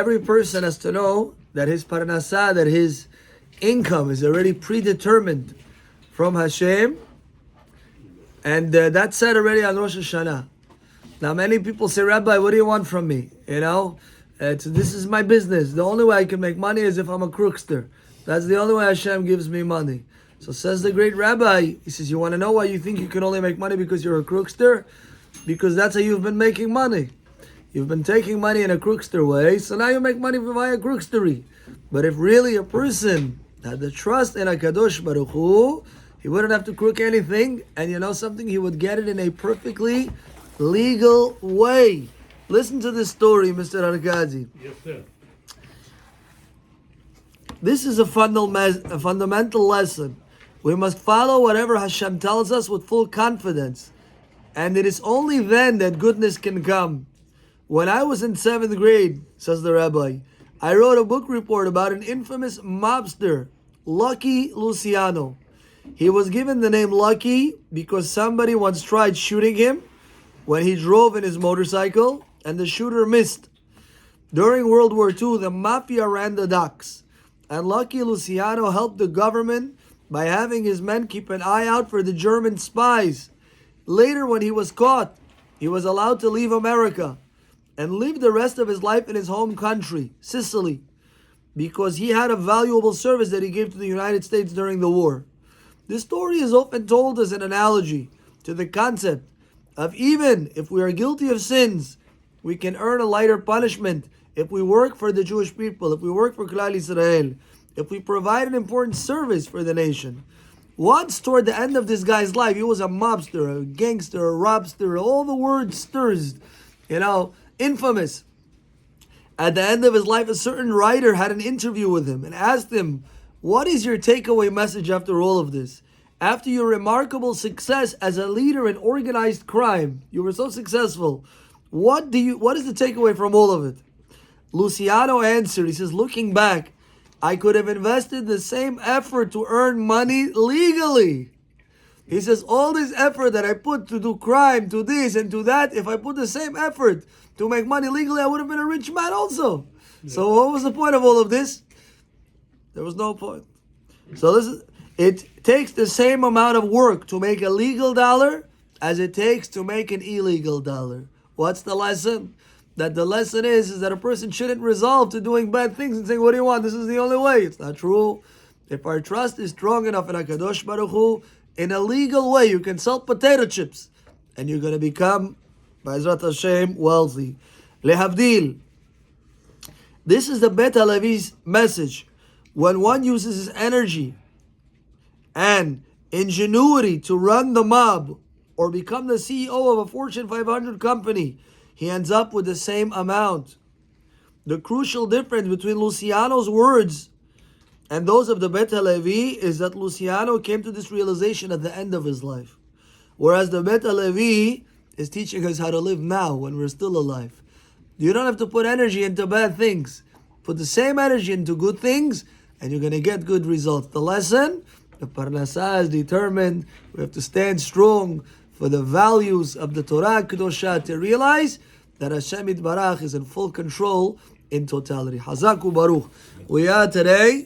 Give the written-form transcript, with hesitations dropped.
Every person has to know that his parnasah, that his income is already predetermined from Hashem, and that's said already on Rosh Hashanah. Now many people say, Rabbi, what do you want from me? This is my business. The only way I can make money is if I'm a crookster. That's the only way Hashem gives me money. So says the great Rabbi, he says, you want to know why you think you can only make money because you're a crookster? Because that's how you've been making money. You've been taking money in a crookster way, so now you make money via crookstery. But if really a person had the trust in HaKadosh Baruch Hu, he wouldn't have to crook anything, and you know something? He would get it in a perfectly legal way. Listen to this story, Mr. Arkady. Yes, sir. This is a fundamental lesson. We must follow whatever Hashem tells us with full confidence. And it is only then that goodness can come. When I was in 7th grade, says the Rabbi, I wrote a book report about an infamous mobster, Lucky Luciano. He was given the name Lucky because somebody once tried shooting him when he drove in his motorcycle, and the shooter missed. During World War II, the mafia ran the docks, and Lucky Luciano helped the government by having his men keep an eye out for the German spies. Later, when he was caught, he was allowed to leave America and live the rest of his life in his home country, Sicily, because he had a valuable service that he gave to the United States during the war. This story is often told as an analogy to the concept of even if we are guilty of sins, we can earn a lighter punishment if we work for the Jewish people, if we work for Klal Yisrael, if we provide an important service for the nation. Once toward the end of this guy's life, he was a mobster, a gangster, a robster, all the words stirs, infamous. At the end of his life, a certain writer had an interview with him and asked him, what is your takeaway message after all of this? After your remarkable success as a leader in organized crime, you were so successful. What is the takeaway from all of it? Luciano answered, he says, looking back, I could have invested the same effort to earn money legally. He says, all this effort that I put to do crime, to this and to that, if I put the same effort to make money legally, I would have been a rich man also. Yeah. So what was the point of all of this? There was no point. So it takes the same amount of work to make a legal dollar as it takes to make an illegal dollar. What's the lesson? That the lesson is that a person shouldn't resolve to doing bad things and saying, what do you want? This is the only way. It's not true. If our trust is strong enough in HaKadosh Baruch Hu, in a legal way, you can sell potato chips and you're going to become, Ba'ezrat Hashem, wealthy. Lehavdil. This is the Bet HaLevi's message. When one uses his energy and ingenuity to run the mob or become the CEO of a Fortune 500 company, he ends up with the same amount. The crucial difference between Luciano's words and those of the Bet HaLevi is that Luciano came to this realization at the end of his life, whereas the Bet HaLevi is teaching us how to live now when we're still alive. You don't have to put energy into bad things. Put the same energy into good things and you're going to get good results. The lesson, the parnasah is determined. We have to stand strong for the values of the Torah Kedosha to realize that Hashem Yitbarach is in full control in totality. Hazaku Baruch. We are today